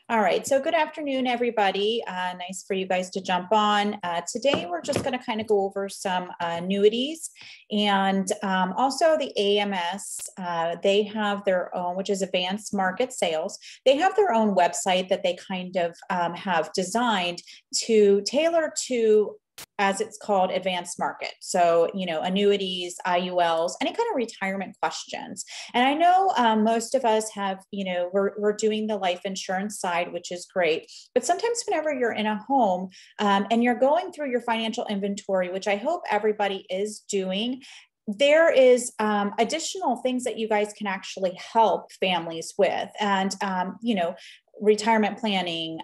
All right, so good afternoon, everybody. Nice for you guys to jump on. Today, we're just going to kind of go over some annuities and also the AMS. They have their own, which is Advanced Market Sales. They have their own website that they kind of have designed to tailor to, as it's called, advanced market. So, annuities, IULs, any kind of retirement questions. And I know most of us have, we're doing the life insurance side, which is great. But sometimes whenever you're in a home and you're going through your financial inventory, which I hope everybody is doing, there is additional things that you guys can actually help families with. And, retirement planning,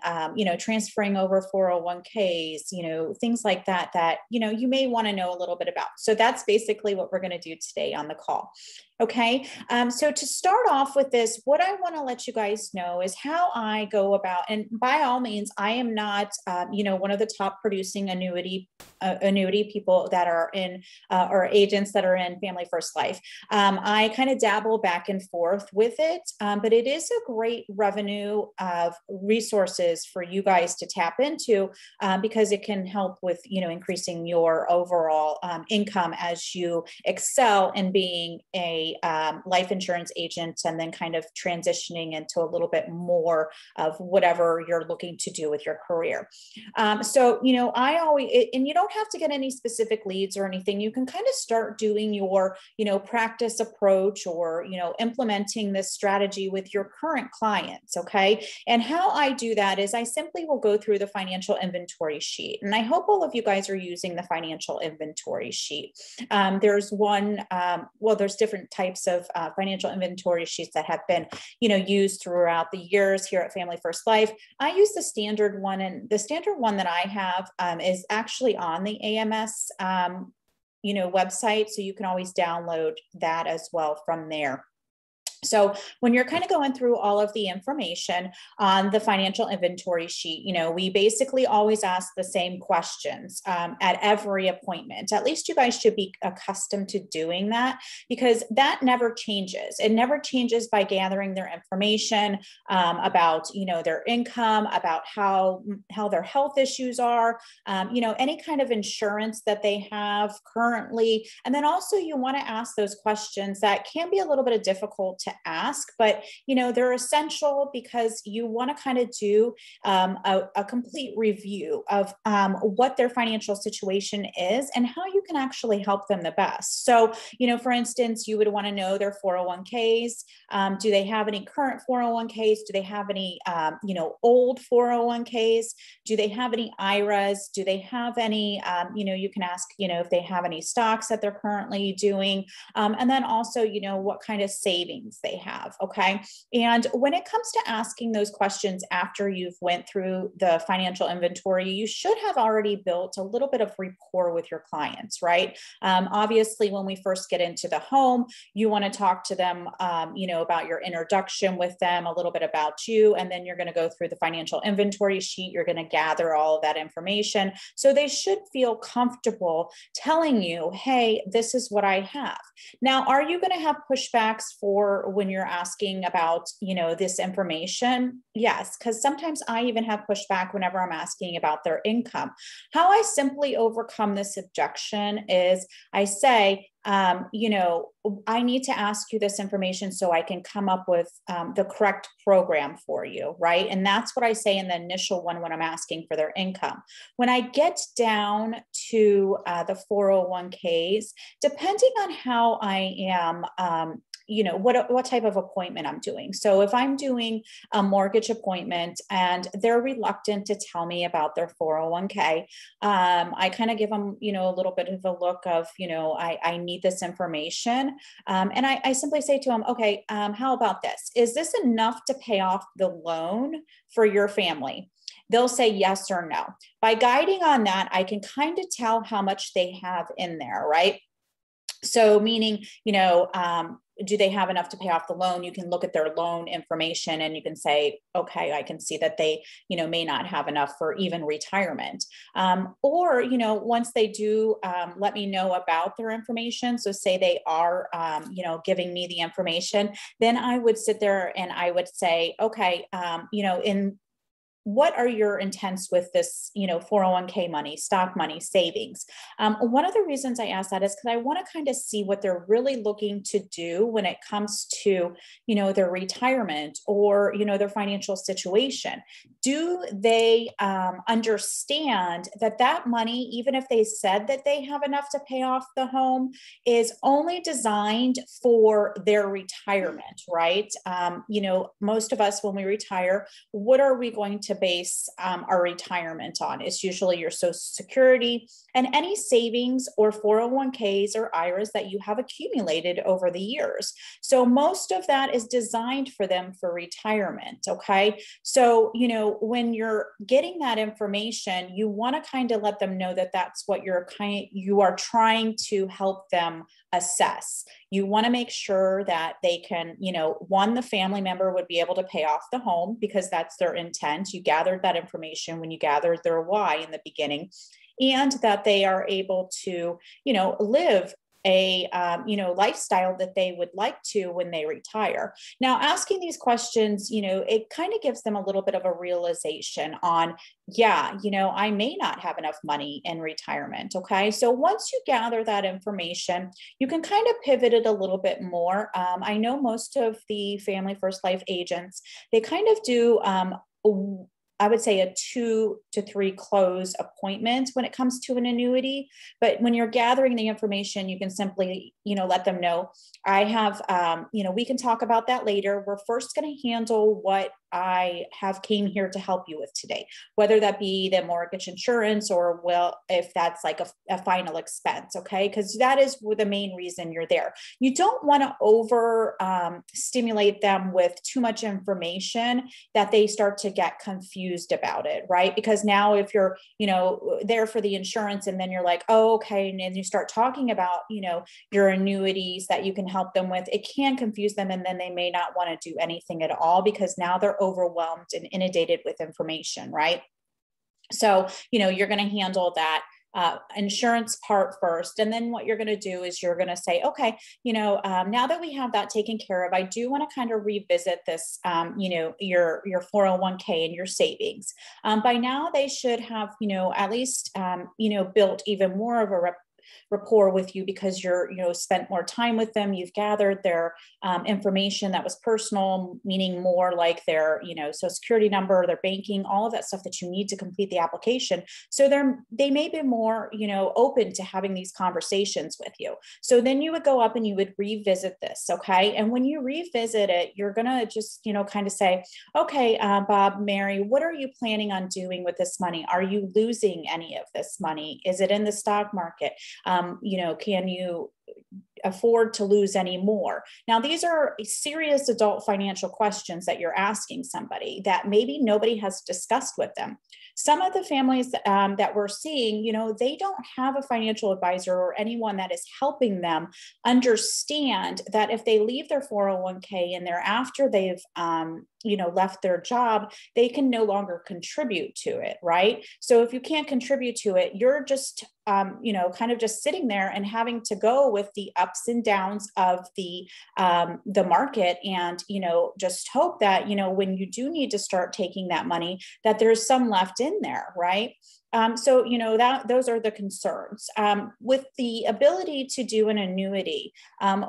transferring over 401ks, things like that, you may want to know a little bit about. So that's basically what we're going to do today on the call. Okay. So to start off with this, what I want to let you guys know is how I go about, and by all means, I am not, one of the top producing annuity people that are in, or agents that are in Family First Life. I kind of dabble back and forth with it, but it is a great revenue of resources for you guys to tap into because it can help with, increasing your overall income as you excel in being a life insurance agent and then kind of transitioning into a little bit more of whatever you're looking to do with your career. So, I always, and you don't have to get any specific leads or anything. You can kind of start doing your, practice approach or, implementing this strategy with your current clients. Okay. And how I do that is I simply will go through the financial inventory sheet. And I hope all of you guys are using the financial inventory sheet. There's one, there's different types of financial inventory sheets that have been, used throughout the years here at Family First Life. I use the standard one, and the standard one that I have is actually on the AMS, website. So you can always download that as well from there. So when you're kind of going through all of the information on the financial inventory sheet, we basically always ask the same questions at every appointment. At least you guys should be accustomed to doing that because that never changes. It never changes by gathering their information about, their income, about how their health issues are, any kind of insurance that they have currently. And then also you want to ask those questions that can be a little bit difficult to ask, but they're essential because you want to kind of do a complete review of what their financial situation is and how you can actually help them the best. So, for instance, you would want to know their 401ks. Do they have any current 401ks? Do they have any, old 401ks? Do they have any IRAs? Do they have any, you can ask, if they have any stocks that they're currently doing. And then also, what kind of savings they have. Okay. And when it comes to asking those questions after you've went through the financial inventory, you should have already built a little bit of rapport with your clients, right? Obviously, when we first get into the home, you want to talk to them, about your introduction with them, a little bit about you, and then you're going to go through the financial inventory sheet. You're going to gather all of that information. So they should feel comfortable telling you, hey, this is what I have. Now, are you going to have pushbacks for when you're asking about, this information? Yes, because sometimes I even have pushback whenever I'm asking about their income. How I simply overcome this objection is I say, I need to ask you this information so I can come up with the correct program for you, right? And that's what I say in the initial one when I'm asking for their income. When I get down to the 401ks, depending on how I am, what type of appointment I'm doing. So if I'm doing a mortgage appointment and they're reluctant to tell me about their 401k, I kind of give them, a little bit of a look of, I need this information. And I simply say to them, okay, how about this? Is this enough to pay off the loan for your family? They'll say yes or no. By guiding on that, I can kind of tell how much they have in there, right? So meaning, do they have enough to pay off the loan? You can look at their loan information and you can say, okay, I can see that they, may not have enough for even retirement. Or, once they do let me know about their information, so say they are, giving me the information, then I would sit there and I would say, okay, in what are your intents with this, 401k money, stock money, savings? One of the reasons I ask that is because I want to kind of see what they're really looking to do when it comes to, their retirement or, their financial situation. Do they understand that that money, even if they said that they have enough to pay off the home, is only designed for their retirement, right? Most of us, when we retire, what are we going to base our retirement on? It's usually your Social Security and any savings or 401ks or IRAs that you have accumulated over the years. So most of that is designed for them for retirement. Okay. So, when you're getting that information, you want to kind of let them know that that's what you are trying to help them assess. You want to make sure that they can, one, the family member would be able to pay off the home because that's their intent. You gathered that information when you gathered their why in the beginning, and that they are able to, live a lifestyle that they would like to when they retire. Now, asking these questions, it kind of gives them a little bit of a realization on, I may not have enough money in retirement. Okay. So once you gather that information, you can kind of pivot it a little bit more. I know most of the Family First Life agents, they kind of do, I would say a 2 to 3 close appointment when it comes to an annuity. But when you're gathering the information, you can simply, let them know, I have, we can talk about that later. We're first going to handle what I have came here to help you with today, whether that be the mortgage insurance or, if that's like a final expense. Okay. Because that is the main reason you're there. You don't want to over stimulate them with too much information that they start to get confused about it. Right. Because now if you're, there for the insurance and then you're like, oh, okay. And then you start talking about, your annuities that you can help them with, it can confuse them. And then they may not want to do anything at all because now they're overwhelmed and inundated with information, right? So, you're going to handle that insurance part first. And then what you're going to do is you're going to say, okay, now that we have that taken care of, I do want to kind of revisit this, your 401k and your savings. By now they should have, at least, built even more of a rapport with you because you're, spent more time with them. You've gathered their information that was personal, meaning more like their, Social Security number, their banking, all of that stuff that you need to complete the application. So they may be more, open to having these conversations with you. So then you would go up and you would revisit this. Okay. And when you revisit it, you're going to just, kind of say, okay, Bob, Mary, what are you planning on doing with this money? Are you losing any of this money? Is it in the stock market? Can you afford to lose any more? Now, these are serious adult financial questions that you're asking somebody that maybe nobody has discussed with them. Some of the families that we're seeing, they don't have a financial advisor or anyone that is helping them understand that if they leave their 401k and thereafter they've left their job, they can no longer contribute to it, right? So if you can't contribute to it, you're just, kind of just sitting there and having to go with the ups and downs of the market and, just hope that, when you do need to start taking that money, that there's some left in there, right? So, those are the concerns. With the ability to do an annuity,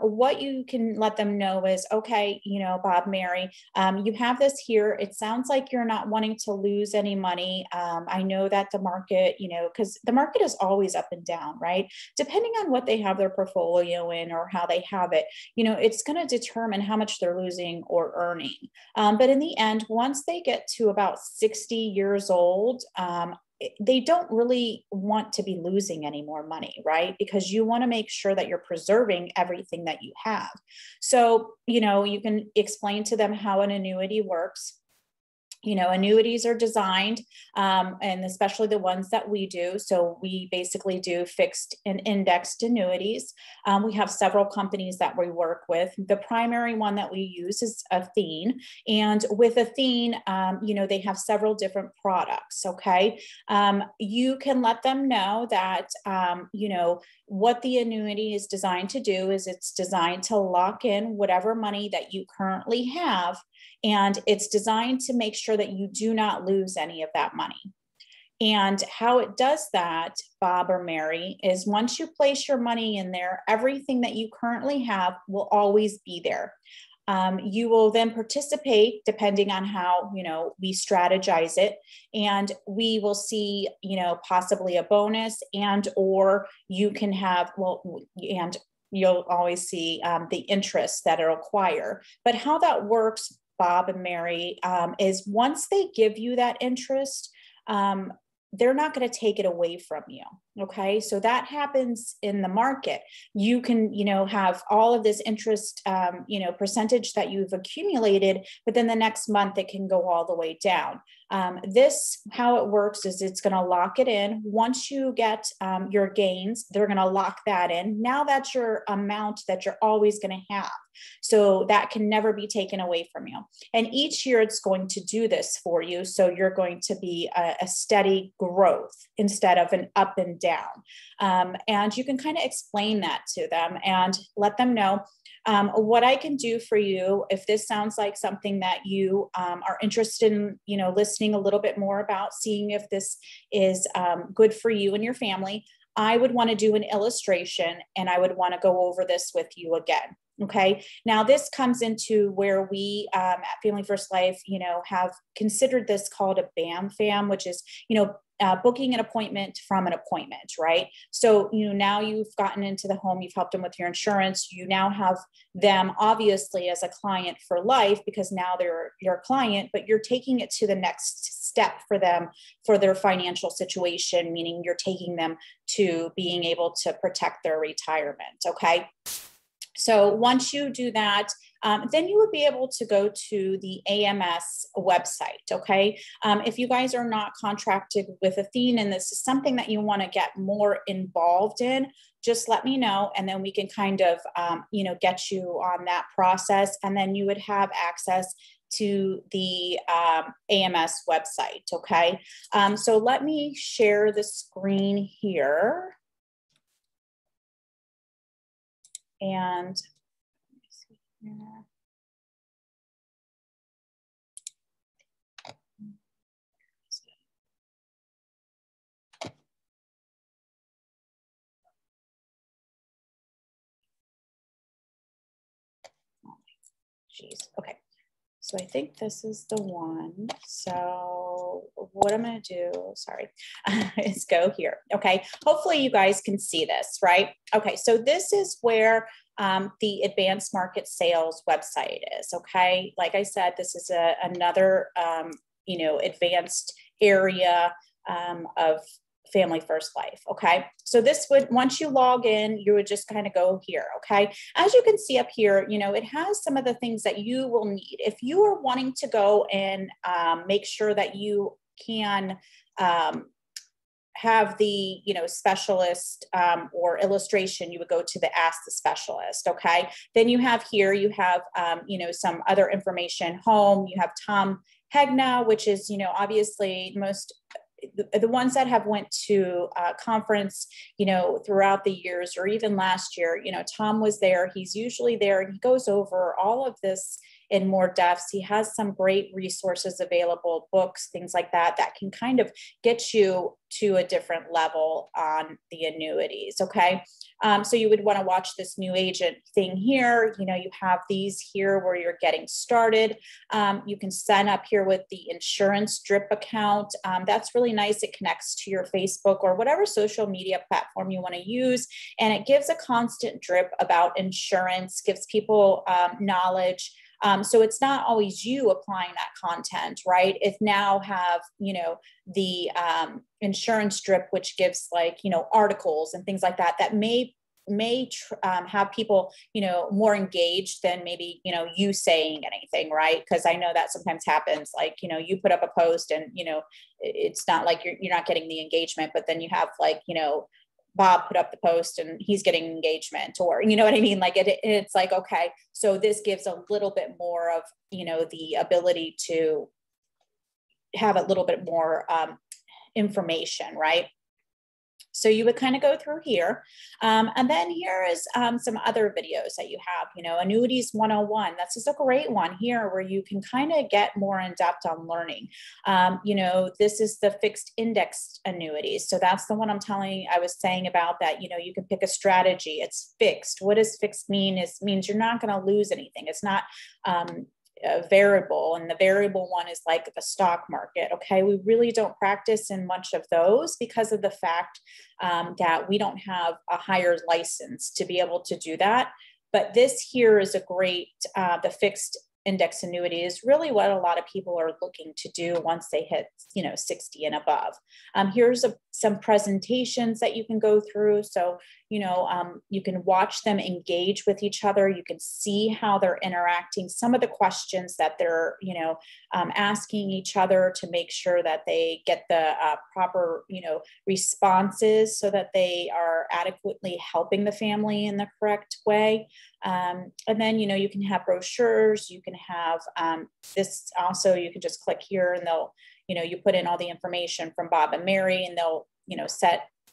what you can let them know is, okay, Bob, Mary, you have this here. It sounds like you're not wanting to lose any money. I know that the market, because the market is always up and down, right? Depending on what they have their portfolio in or how they have it, it's going to determine how much they're losing or earning. But in the end, once they get to about 60 years old, they don't really want to be losing any more money, right? Because you want to make sure that you're preserving everything that you have. So, you can explain to them how an annuity works. Annuities are designed, and especially the ones that we do. So we basically do fixed and indexed annuities. We have several companies that we work with. The primary one that we use is Athene. And with Athene, they have several different products. Okay. You can let them know that, what the annuity is designed to do is it's designed to lock in whatever money that you currently have, and it's designed to make sure that you do not lose any of that money. And how it does that, Bob or Mary, is once you place your money in there, everything that you currently have will always be there. You will then participate depending on how, we strategize it, and we will see, possibly a bonus, and, or you can have, and you'll always see the interest that it'll acquire. But how that works, Bob and Mary, is once they give you that interest, they're not going to take it away from you. Okay. So that happens in the market. You can, have all of this interest, percentage that you've accumulated, but then the next month it can go all the way down. How it works is it's going to lock it in. Once you get your gains, they're going to lock that in. Now that's your amount that you're always going to have. So that can never be taken away from you. And each year it's going to do this for you. So you're going to be a steady growth instead of an up and down. And you can kind of explain that to them and let them know what I can do for you. If this sounds like something that you are interested in, listening a little bit more about, seeing if this is good for you and your family, I would want to do an illustration and I would want to go over this with you again. Okay. Now this comes into where we at Family First Life, have considered this called a BAM fam, which is, booking an appointment from an appointment, right? So, now you've gotten into the home, you've helped them with your insurance. You now have them obviously as a client for life because now they're your client, but you're taking it to the next step for them for their financial situation, meaning you're taking them to being able to protect their retirement. Okay. So once you do that, then you would be able to go to the AMS website, okay? If you guys are not contracted with Athene and this is something that you want to get more involved in, just let me know and then we can kind of, get you on that process, and then you would have access to the AMS website, okay? So let me share the screen here. And let me see here. Geez. Okay. So I think this is the one. So what I'm going to do, sorry, is go here. Okay. Hopefully you guys can see this, right? Okay. So this is where the advanced market sales website is. Okay. Like I said, this is another, advanced area of Family First Life. Okay. So this would, once you log in, you would just kind of go here. Okay. As you can see up here, it has some of the things that you will need. If you are wanting to go and make sure that you can have the, specialist or illustration, you would go to the Ask the Specialist. Okay. Then you have here, you have, some other information, home, you have Tom Hegna, which is, obviously most, the ones that have went to conference, throughout the years or even last year, Tom was there. He's usually there and he goes over all of this in more depths. He has some great resources available, books, things like that, that can kind of get you to a different level on the annuities. Okay. So you would want to watch this new agent thing here. You have these here where you're getting started. You can sign up here with the insurance drip account. That's really nice. It connects to your Facebook or whatever social media platform you want to use. And it gives a constant drip about insurance, gives people knowledge. So it's not always you applying that content, right? It now have, the insurance drip, which gives articles and things like that, that may have people, more engaged than maybe, you saying anything, right? Because I know that sometimes happens, like, you put up a post and, it's not like you're not getting the engagement, but then you have Bob put up the post and he's getting engagement, or, you know what I mean? Like it's like, okay, so this gives a little bit more of, the ability to have a little bit more information, right? So you would kind of go through here. And then here is some other videos that you have, Annuities 101. That's just a great one here where you can kind of get more in depth on learning. This is the fixed index annuities. So that's the one I was saying about that, you can pick a strategy. It's fixed. What does fixed mean? It means you're not going to lose anything. It's not variable, and the variable one is like the stock market. Okay, we really don't practice in much of those because of the fact that we don't have a higher license to be able to do that. But this here is a great, the fixed index annuity is really what a lot of people are looking to do once they hit 60 and above. Here's some presentations that you can go through. So you can watch them engage with each other. You can see how they're interacting, some of the questions that they're asking each other to make sure that they get the proper responses so that they are adequately helping the family in the correct way. And then you can have brochures. You can have this also. You can just click here and they'll you put in all the information from Bob and Mary, and they'll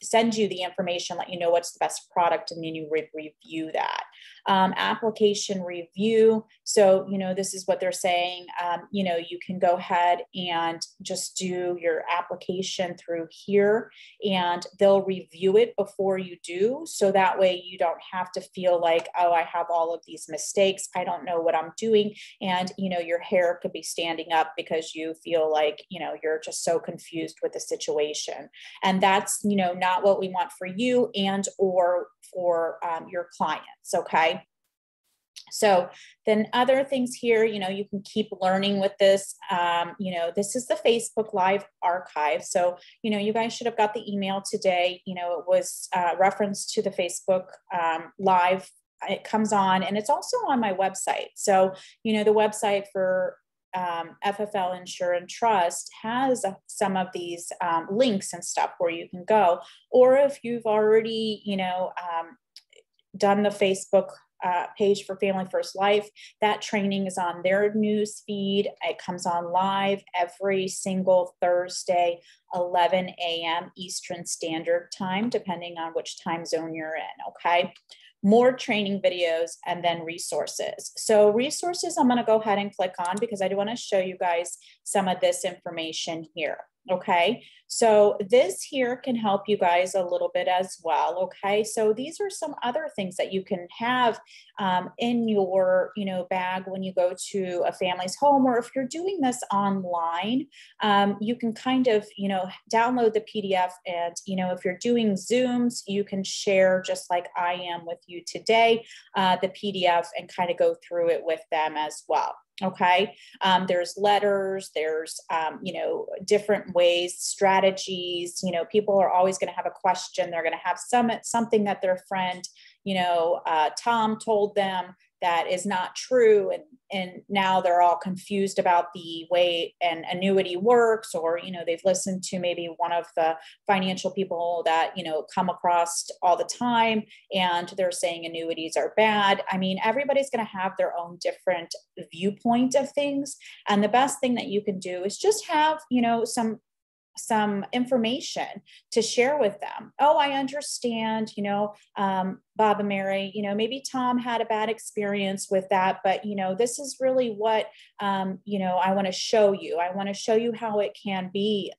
send you the information, let you know what's the best product, and then you review that. Application review. So, this is what they're saying. You can go ahead and just do your application through here, and they'll review it before you do. So that way you don't have to feel like, oh, I have all of these mistakes, I don't know what I'm doing. And, your hair could be standing up because you feel like, you're just so confused with the situation. And that's, not what we want for you and or for your clients. Okay. So then other things here, you can keep learning with this. This is the Facebook Live archive. So, you guys should have got the email today. It was referenced to the Facebook Live. It comes on, and it's also on my website. So, the website for FFL InsureEntrust has some of these links and stuff where you can go. Or if you've already, done the Facebook page for Family First Life, that training is on their news feed. It comes on live every single Thursday, 11 a.m. Eastern Standard Time, depending on which time zone you're in. Okay. More training videos, and then resources. So resources, I'm going to go ahead and click on because I do want to show you guys some of this information here. Okay, so this here can help you guys a little bit as well. Okay, so these are some other things that you can have in your bag when you go to a family's home, or if you're doing this online, you can kind of download the PDF, and if you're doing Zooms, you can share just like I am with you today, the PDF, and kind of go through it with them as well. Okay. There's letters, there's, different ways, strategies, people are always going to have a question. They're going to have something that their friend, Tom told them that is not true. And now they're all confused about the way an annuity works, or, they've listened to maybe one of the financial people that, come across all the time, and they're saying annuities are bad. I mean, everybody's going to have their own different viewpoint of things. And the best thing that you can do is just have, some information to share with them. Oh, I understand, Bob and Mary, maybe Tom had a bad experience with that, but, this is really what, I want to show you. I want to show you how it can be,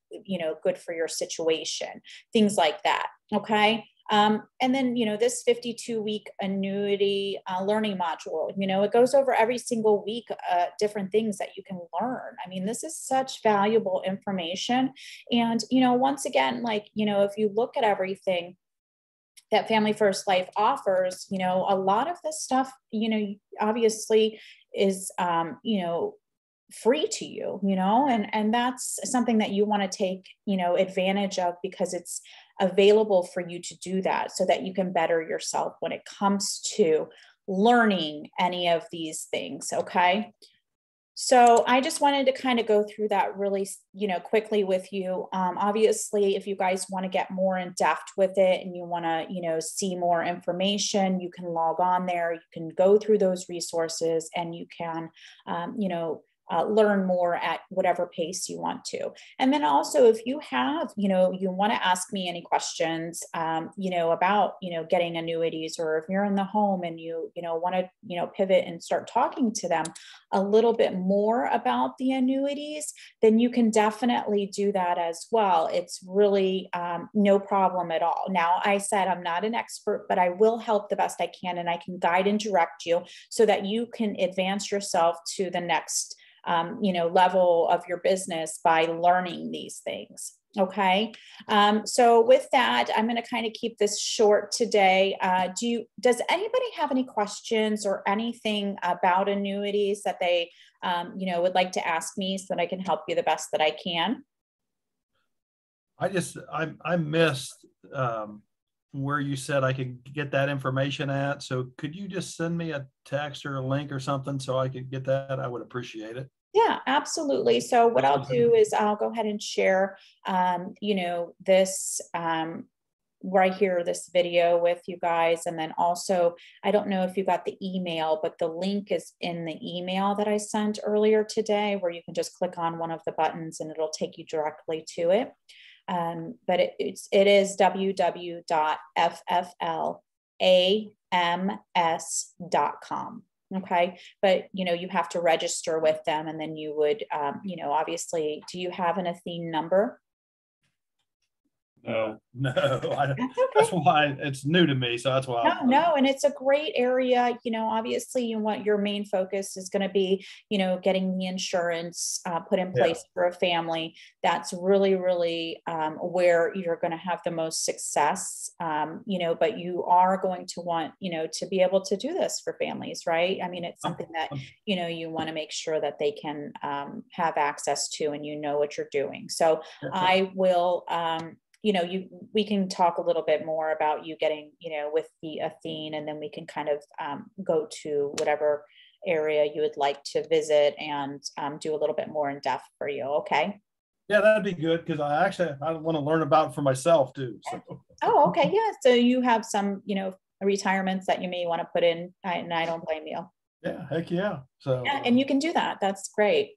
good for your situation, things like that. Okay. And then, this 52-week annuity learning module, it goes over every single week, different things that you can learn. I mean, this is such valuable information. And, once again, if you look at everything that Family First Life offers, a lot of this stuff, obviously is, free to you, and that's something that you want to take, advantage of, because it's available for you to do that so that you can better yourself when it comes to learning any of these things. Okay. So I just wanted to kind of go through that really, quickly with you. Obviously, if you guys want to get more in depth with it and you want to, see more information, you can log on there. You can go through those resources, and you can, learn more at whatever pace you want to. And then also, if you have, you want to ask me any questions, about, getting annuities, or if you're in the home and you want to, pivot and start talking to them a little bit more about the annuities, then you can definitely do that as well. It's really no problem at all. Now, I said I'm not an expert, but I will help the best I can, and I can guide and direct you so that you can advance yourself to the next level of your business by learning these things. Okay. So with that, I'm going to kind of keep this short today. Does anybody have any questions or anything about annuities that they, would like to ask me so that I can help you the best that I can? I missed where you said I could get that information at. So could you just send me a text or a link or something so I could get that? I would appreciate it. Yeah, absolutely. So what I'll do is I'll go ahead and share, this right here, this video with you guys. And then also, I don't know if you got the email, but the link is in the email that I sent earlier today, where you can just click on one of the buttons and it'll take you directly to it. But it is www.fflams.com. Okay. But, you have to register with them, and then you would, obviously, do you have an Athene number? No, Okay. That's why it's new to me. So that's why. No, and it's a great area. Obviously, your main focus is going to be, getting the insurance put in place for a family. That's really, really where you're going to have the most success. But you are going to want, to be able to do this for families, right? I mean, it's something that, you want to make sure that they can have access to, and what you're doing. So I will, we can talk a little bit more about you getting, with the Athene, and then we can kind of go to whatever area you would like to visit and do a little bit more in depth for you. Okay. Yeah, that'd be good, because I want to learn about it for myself too. So. Oh, okay. Yeah. So you have some, retirements that you may want to put in, and I don't blame you. Yeah, heck yeah. So yeah, and you can do that. That's great.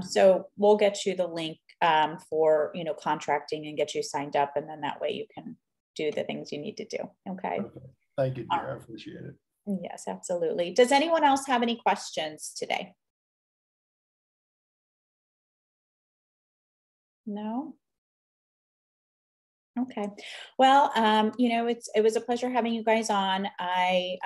So we'll get you the link for, contracting, and get you signed up. And then that way you can do the things you need to do. Okay. Thank you, dear. I appreciate it. Yes, absolutely. Does anyone else have any questions today? No? Okay. Well, it was a pleasure having you guys on. I,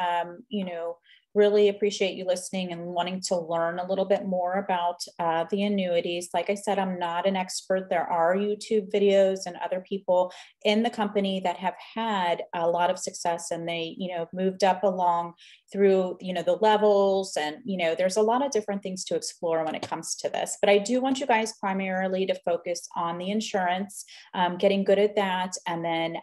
really appreciate you listening and wanting to learn a little bit more about the annuities. Like I said, I'm not an expert. There are YouTube videos and other people in the company that have had a lot of success, and they, moved up along through, the levels, and, there's a lot of different things to explore when it comes to this. But I do want you guys primarily to focus on the insurance, getting good at that, and then,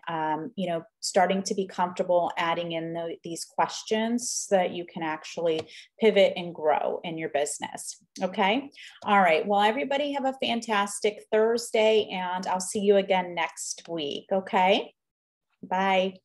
starting to be comfortable adding in these questions so that you can actually pivot and grow in your business. Okay. All right. Well, everybody have a fantastic Thursday, and I'll see you again next week. Okay. Bye.